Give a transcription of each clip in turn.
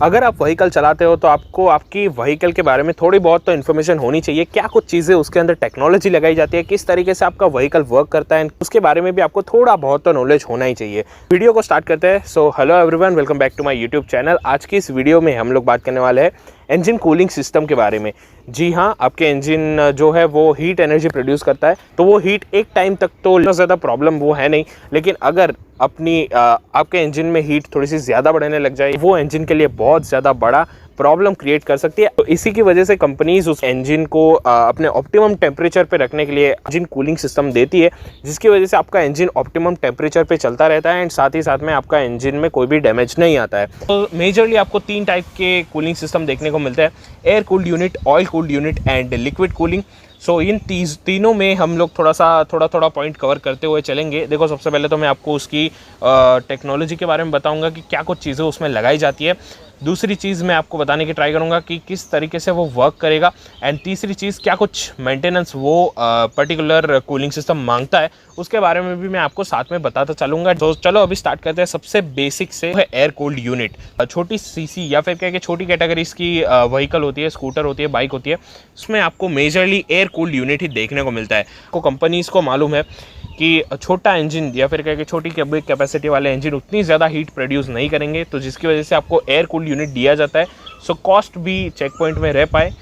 अगर आप व्हीकल चलाते हो तो आपको आपकी व्हीकल के बारे में थोड़ी बहुत तो इन्फॉर्मेशन होनी चाहिए। क्या कुछ चीज़ें उसके अंदर टेक्नोलॉजी लगाई जाती है, किस तरीके से आपका व्हीकल वर्क करता है, उसके बारे में भी आपको थोड़ा बहुत तो नॉलेज होना ही चाहिए। वीडियो को स्टार्ट करते हैं। So hello everyone, welcome back to my YouTube channel. आज की इस वीडियो में हम लोग बात करने वाले हैं इंजन कूलिंग सिस्टम के बारे में। जी हाँ, आपके इंजन जो है वो हीट एनर्जी प्रोड्यूस करता है, तो वो हीट एक टाइम तक तो ज़्यादा प्रॉब्लम वो है नहीं, लेकिन अगर आपके इंजन में हीट थोड़ी सी ज़्यादा बढ़ने लग जाए, वो इंजन के लिए बहुत ज़्यादा बड़ा प्रॉब्लम क्रिएट कर सकती है। तो इसी की वजह से कंपनीज उस इंजन को अपने ऑप्टिमम टेम्परेचर पे रखने के लिए इंजन कूलिंग सिस्टम देती है, जिसकी वजह से आपका इंजन ऑप्टिमम टेम्परेचर पे चलता रहता है एंड साथ ही साथ में आपका इंजन में कोई भी डैमेज नहीं आता है। तो मेजरली आपको 3 टाइप के कूलिंग सिस्टम देखने को मिलते हैं: air cooled unit, oil cooled unit and liquid cooling. So इन तीनों में हम लोग थोड़ा पॉइंट कवर करते हुए चलेंगे। देखो, सबसे पहले तो मैं आपको उसकी टेक्नोलॉजी के बारे में बताऊंगा कि क्या कुछ चीज़ें उसमें लगाई जाती है। दूसरी चीज़ मैं आपको बताने की ट्राई करूंगा कि किस तरीके से वो वर्क करेगा, एंड तीसरी चीज़ क्या कुछ मेंटेनेंस वो पर्टिकुलर कूलिंग सिस्टम मांगता है, उसके बारे में भी मैं आपको साथ में बताता चलूंगा। तो चलो अभी स्टार्ट करते हैं। सबसे बेसिक से है एयर कूल्ड यूनिट। छोटी सीसी या फिर क्या छोटी कैटेगरीज की व्हीकल होती है, स्कूटर होती है, बाइक होती है, उसमें आपको मेजरली एयर कूल्ड यूनिट ही देखने को मिलता है। आपको कंपनीज को मालूम है कि छोटा इंजन या फिर क्या छोटी कैपेसिटी वाले इंजन उतनी ज़्यादा हीट प्रोड्यूस नहीं करेंगे, तो जिसकी वजह से आपको एयर कूल्ड यूनिट दिया जाता है, सो कॉस्ट भी चेक पॉइंट में रह पाए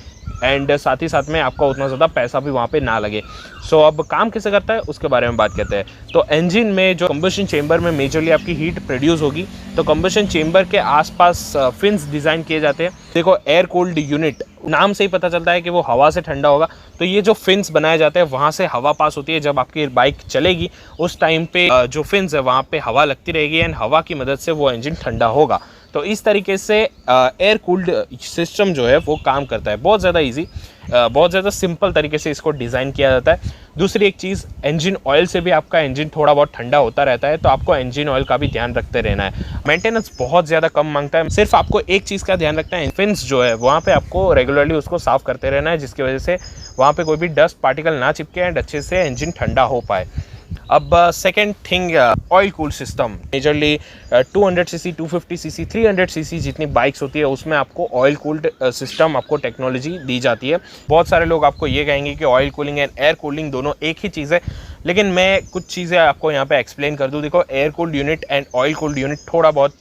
एंड साथ ही साथ में आपका उतना ज़्यादा पैसा भी वहाँ पे ना लगे। सो अब काम कैसे करता है उसके बारे में बात करते हैं। तो इंजन में जो कंबशन चेंबर में मेजरली आपकी हीट प्रोड्यूस होगी, तो कंबशन चेंबर के आसपास फिन्स डिज़ाइन किए जाते हैं। देखो, एयर कूल्ड यूनिट नाम से ही पता चलता है कि वो हवा से ठंडा होगा, तो ये जो फिन्स बनाए जाते हैं वहाँ से हवा पास होती है। जब आपकी बाइक चलेगी उस टाइम पे जो फिन्स है वहाँ पे हवा लगती रहेगी एंड हवा की मदद से वो इंजन ठंडा होगा। तो इस तरीके से एयर कूल्ड सिस्टम जो है वो काम करता है। बहुत ज़्यादा इजी, बहुत ज़्यादा सिंपल तरीके से इसको डिज़ाइन किया जाता है। दूसरी एक चीज़, इंजन ऑयल से भी आपका इंजन थोड़ा बहुत ठंडा होता रहता है, तो आपको इंजन ऑयल का भी ध्यान रखते रहना है। मेंटेनेंस बहुत ज़्यादा कम मांगता है, सिर्फ आपको एक चीज़ का ध्यान रखना है, फिन्स जो है वहाँ पे आपको रेगुलरली उसको साफ़ करते रहना है, जिसकी वजह से वहाँ पे कोई भी डस्ट पार्टिकल ना चिपके एंड अच्छे से इंजन ठंडा हो पाए। अब second thing, oil cool system. Majorly 200 CC, 250 CC, 300 CC जितनी बाइक्स होती है उसमें आपको ऑयल कूल्ड सिस्टम, आपको टेक्नोलॉजी दी जाती है। बहुत सारे लोग आपको ये कहेंगे कि oil cooling and air cooling दोनों एक ही चीज़ है, लेकिन मैं कुछ चीज़ें आपको यहाँ पे एक्सप्लेन कर दूँ। देखो, air cooled unit and oil cooled unit थोड़ा बहुत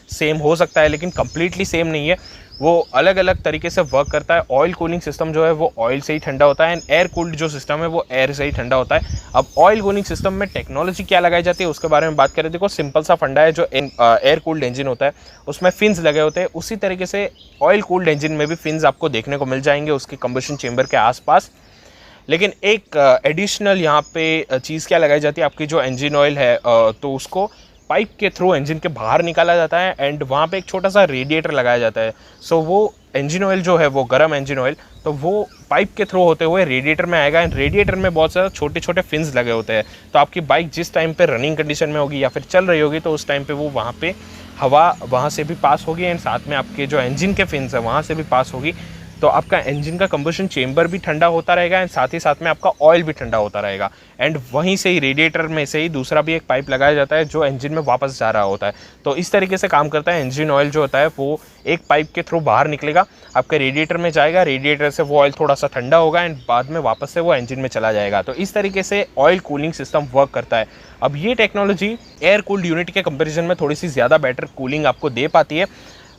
सेम हो सकता है, लेकिन कम्प्लीटली सेम नहीं है, वो अलग अलग तरीके से वर्क करता है। ऑयल कूलिंग सिस्टम जो है वो ऑयल से ही ठंडा होता है एंड एयर कूल्ड जो सिस्टम है वो एयर से ही ठंडा होता है। अब ऑयल कूलिंग सिस्टम में टेक्नोलॉजी क्या लगाई जाती है उसके बारे में बात करें। देखो, सिंपल सा फंडा है, जो एयर कूल्ड इंजन होता है उसमें फिन्स लगे होते हैं, उसी तरीके से ऑयल कूल्ड इंजन में भी फिन्स आपको देखने को मिल जाएंगे उसके कंबशन चेंबर के आसपास। लेकिन एक एडिशनल यहाँ पे चीज़ क्या लगाई जाती है, आपकी जो इंजन ऑयल है तो उसको पाइप के थ्रू इंजन के बाहर निकाला जाता है एंड वहाँ पे एक छोटा सा रेडिएटर लगाया जाता है। सो वो इंजन ऑयल जो है वो गर्म इंजन ऑयल, तो वो पाइप के थ्रू होते हुए रेडिएटर में आएगा एंड रेडिएटर में बहुत सारे छोटे छोटे फिन्स लगे होते हैं। तो आपकी बाइक जिस टाइम पे रनिंग कंडीशन में होगी या फिर चल रही होगी, तो उस टाइम पे वो वहाँ पे हवा वहाँ से भी पास होगी एंड साथ में आपके जो इंजन के फिन्स है वहाँ से भी पास होगी, तो आपका इंजन का कंबशन चेंबर भी ठंडा होता रहेगा एंड साथ ही साथ में आपका ऑयल भी ठंडा होता रहेगा। एंड वहीं से ही रेडिएटर में से ही दूसरा भी एक पाइप लगाया जाता है जो इंजन में वापस जा रहा होता है। तो इस तरीके से काम करता है। इंजन ऑयल जो होता है वो एक पाइप के थ्रू बाहर निकलेगा, आपके रेडिएटर में जाएगा, रेडिएटर से वो ऑयल थोड़ा सा ठंडा होगा एंड बाद में वापस से वो इंजन में चला जाएगा। तो इस तरीके से ऑयल कूलिंग सिस्टम वर्क करता है। अब ये टेक्नोलॉजी एयर कूल्ड यूनिट के कंपेरिजन में थोड़ी सी ज़्यादा बेटर कूलिंग आपको दे पाती है,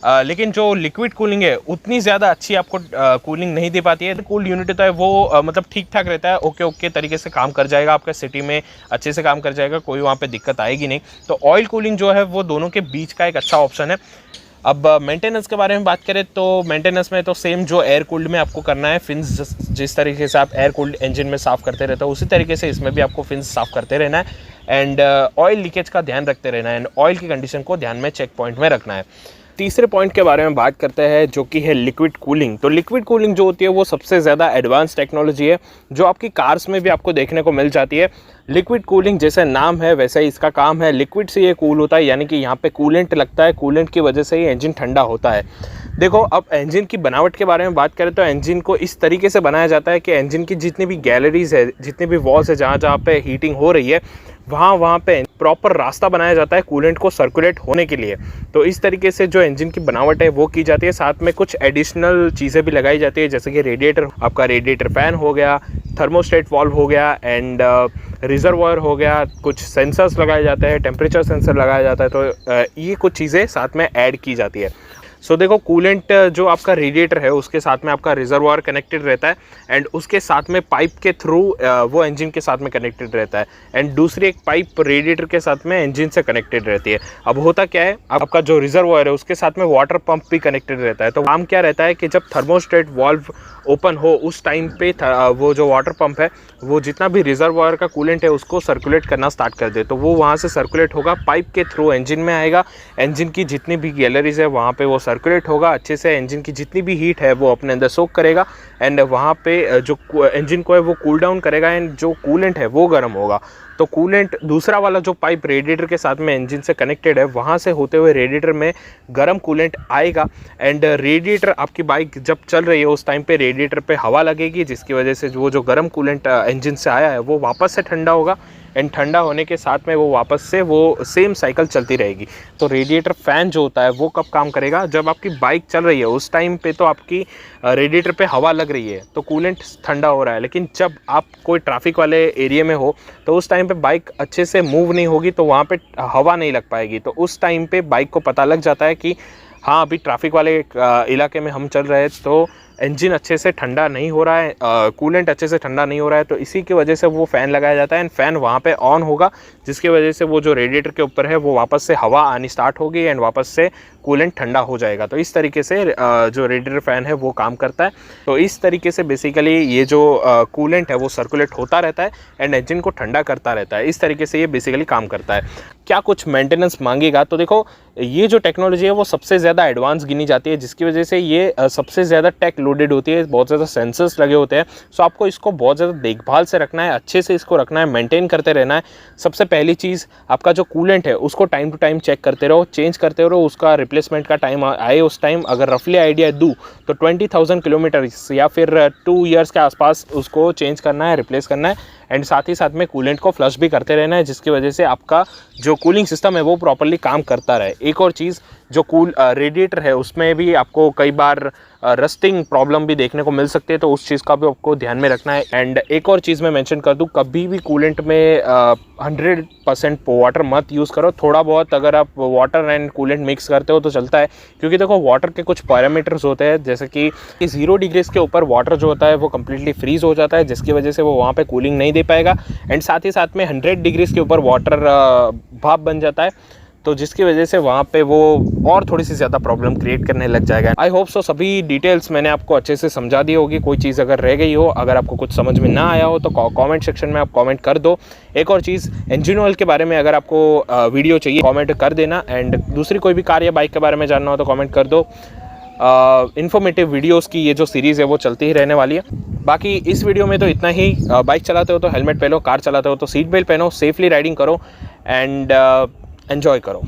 लेकिन जो लिक्विड कूलिंग है उतनी ज़्यादा अच्छी आपको कूलिंग नहीं दे पाती है। कूल्ड यूनिट होता है वो मतलब ठीक ठाक रहता है, ओके तरीके से काम कर जाएगा, आपका सिटी में अच्छे से काम कर जाएगा, कोई वहाँ पे दिक्कत आएगी नहीं। तो ऑयल कूलिंग जो है वो दोनों के बीच का एक अच्छा ऑप्शन है। अब मेंटेनेंस के बारे में बात करें तो मेंटेनेंस में तो सेम जो एयर कूल्ड में आपको करना है, फिन्स जिस तरीके से आप एयर कूल्ड इंजन में साफ़ करते रहते हो उसी तरीके से इसमें भी आपको फिन्स साफ़ करते रहना है एंड ऑयल लीकेज का ध्यान रखते रहना है एंड ऑयल की कंडीशन को ध्यान में चेक पॉइंट में रखना है। तीसरे पॉइंट के बारे में बात करते हैं जो कि है लिक्विड कूलिंग। तो लिक्विड कूलिंग जो होती है वो सबसे ज़्यादा एडवांस टेक्नोलॉजी है जो आपकी कार्स में भी आपको देखने को मिल जाती है। लिक्विड कूलिंग जैसे नाम है वैसे ही इसका काम है, लिक्विड से ये कूल होता है, यानी कि यहाँ पे कूलेंट लगता है, कूलेंट की वजह से ही इंजन ठंडा होता है। देखो, अब इंजन की बनावट के बारे में बात करें तो इंजन को इस तरीके से बनाया जाता है कि इंजन की जितनी भी गैलरीज है, जितनी भी वॉल्स है जहाँ जहाँ पे हीटिंग हो रही है, वहाँ पे प्रॉपर रास्ता बनाया जाता है कूलेंट को सर्कुलेट होने के लिए। तो इस तरीके से जो इंजन की बनावट है वो की जाती है। साथ में कुछ एडिशनल चीज़ें भी लगाई जाती है, जैसे कि रेडिएटर, आपका रेडिएटर फैन हो गया, थर्मोस्टेट वाल्व हो गया एंड रिजर्वायर हो गया, कुछ सेंसर्स लगाए जाते हैं, टेम्परेचर सेंसर लगाया जाता है। तो ये कुछ चीज़ें साथ में ऐड की जाती है। सो देखो, कूलेंट जो आपका रेडिएटर है उसके साथ में आपका रिजर्वायर कनेक्टेड रहता है एंड उसके साथ में पाइप के थ्रू वो इंजन के साथ में कनेक्टेड रहता है एंड दूसरी एक पाइप रेडिएटर के साथ में इंजन से कनेक्टेड रहती है। अब होता क्या है, आपका जो रिजर्वायर है उसके साथ में वाटर पंप भी कनेक्टेड रहता है। तो काम क्या रहता है कि जब थर्मोस्टेट वाल्व ओपन हो उस टाइम पे वो जो वाटर पंप है वो जितना भी रिजर्वायर का कूलेंट है उसको सर्कुलेट करना स्टार्ट कर दे। तो वो वहाँ से सर्कुलेट होगा, पाइप के थ्रू इंजन में आएगा, इंजन की जितनी भी गैलरीज है वहाँ पे वो सर्कुलेट होगा अच्छे से, इंजन की जितनी भी हीट है वो अपने अंदर सोक करेगा एंड वहाँ पे जो इंजन को है वो कूल डाउन करेगा एंड जो कूलेंट है वो गर्म होगा। तो कूलेंट दूसरा वाला जो पाइप रेडिएटर के साथ में इंजन से कनेक्टेड है वहाँ से होते हुए रेडिएटर में गर्म कूलेंट आएगा एंड रेडिएटर, आपकी बाइक जब चल रही है उस टाइम पे रेडिएटर पे हवा लगेगी, जिसकी वजह से वो जो गर्म कूलेंट इंजन से आया है वो वापस से ठंडा होगा एंड ठंडा होने के साथ में वो वापस से वो सेम साइकिल चलती रहेगी। तो रेडिएटर फ़ैन जो होता है वो कब काम करेगा, जब आपकी बाइक चल रही है उस टाइम पे तो आपकी रेडिएटर पे हवा लग रही है तो कूलेंट ठंडा हो रहा है, लेकिन जब आप कोई ट्रैफिक वाले एरिया में हो तो उस टाइम पे बाइक अच्छे से मूव नहीं होगी तो वहाँ पे हवा नहीं लग पाएगी। तो उस टाइम पे बाइक को पता लग जाता है कि हाँ, अभी ट्रैफिक वाले इलाके में हम चल रहे हैं तो इंजन अच्छे से ठंडा नहीं हो रहा है, कूलेंट अच्छे से ठंडा नहीं हो रहा है। तो इसी की वजह से वो फ़ैन लगाया जाता है एंड फ़ैन वहाँ पे ऑन होगा, जिसकी वजह से वो जो रेडिएटर के ऊपर है वो वापस से हवा आनी स्टार्ट होगी एंड वापस से कूलेंट ठंडा हो जाएगा। तो इस तरीके से जो रेडिएटर फ़ैन है वो काम करता है। तो इस तरीके से बेसिकली ये जो कूलेंट है वो सर्कुलेट होता रहता है एंड इंजन को ठंडा करता रहता है। इस तरीके से ये बेसिकली काम करता है। क्या कुछ मेंटेनेंस मांगेगा, तो देखो ये जो टेक्नोलॉजी है वो सबसे ज़्यादा एडवांस गिनी जाती है, जिसकी वजह से ये सबसे ज़्यादा टेक लोडेड होती है, बहुत ज़्यादा सेंसर्स लगे होते हैं। सो आपको इसको बहुत ज़्यादा देखभाल से रखना है, अच्छे से इसको रखना है, मेंटेन करते रहना है। सबसे पहली चीज़, आपका जो कूलेंट है उसको टाइम टू टाइम चेक करते रहो, चेंज करते रहो। उसका रिप्लेसमेंट का टाइम आए उस टाइम अगर रफली आइडिया दूँ तो 20,000 किलोमीटर या फिर 2 ईयर्स के आसपास उसको चेंज करना है, रिप्लेस करना है एंड साथ ही साथ में कूलेंट को फ्लश भी करते रहना है, जिसकी वजह से आपका जो कूलिंग सिस्टम है वो प्रॉपर्ली काम करता रहे। एक और चीज़, जो रेडिएटर है उसमें भी आपको कई बार रस्टिंग प्रॉब्लम भी देखने को मिल सकती है, तो उस चीज़ का भी आपको ध्यान में रखना है। एंड एक और चीज़ मैं मेंशन कर दूं, कभी भी कूलेंट में 100% वाटर मत यूज़ करो। थोड़ा बहुत अगर आप वाटर एंड कूलेंट मिक्स करते हो तो चलता है, क्योंकि देखो वाटर के कुछ पैरामीटर्स होते हैं, जैसे कि 0 डिग्रीज़ के ऊपर वाटर जो होता है वो कम्प्लीटली फ्रीज़ हो जाता है, जिसकी वजह से वो वहाँ पर कूलिंग नहीं दे पाएगा एंड साथ ही साथ में 100 डिग्रीज़ के ऊपर वाटर भाप बन जाता है, तो जिसकी वजह से वहाँ पे वो और थोड़ी सी ज़्यादा प्रॉब्लम क्रिएट करने लग जाएगा। आई होप सो सभी डिटेल्स मैंने आपको अच्छे से समझा दी होगी। कोई चीज़ अगर रह गई हो, अगर आपको कुछ समझ में ना आया हो तो कमेंट सेक्शन में आप कमेंट कर दो। एक और चीज़, इंजन ऑयल के बारे में अगर आपको वीडियो चाहिए कमेंट कर देना एंड दूसरी कोई भी कार या बाइक के बारे में जानना हो तो कमेंट कर दो। इन्फॉर्मेटिव वीडियोज़ की ये जो सीरीज़ है वो चलती ही रहने वाली है। बाकी इस वीडियो में तो इतना ही। बाइक चलाते हो तो हेलमेट पहनो, कार चलाते हो तो सीट बेल्ट पहनो, सेफली राइडिंग करो एंड एन्जॉय करो।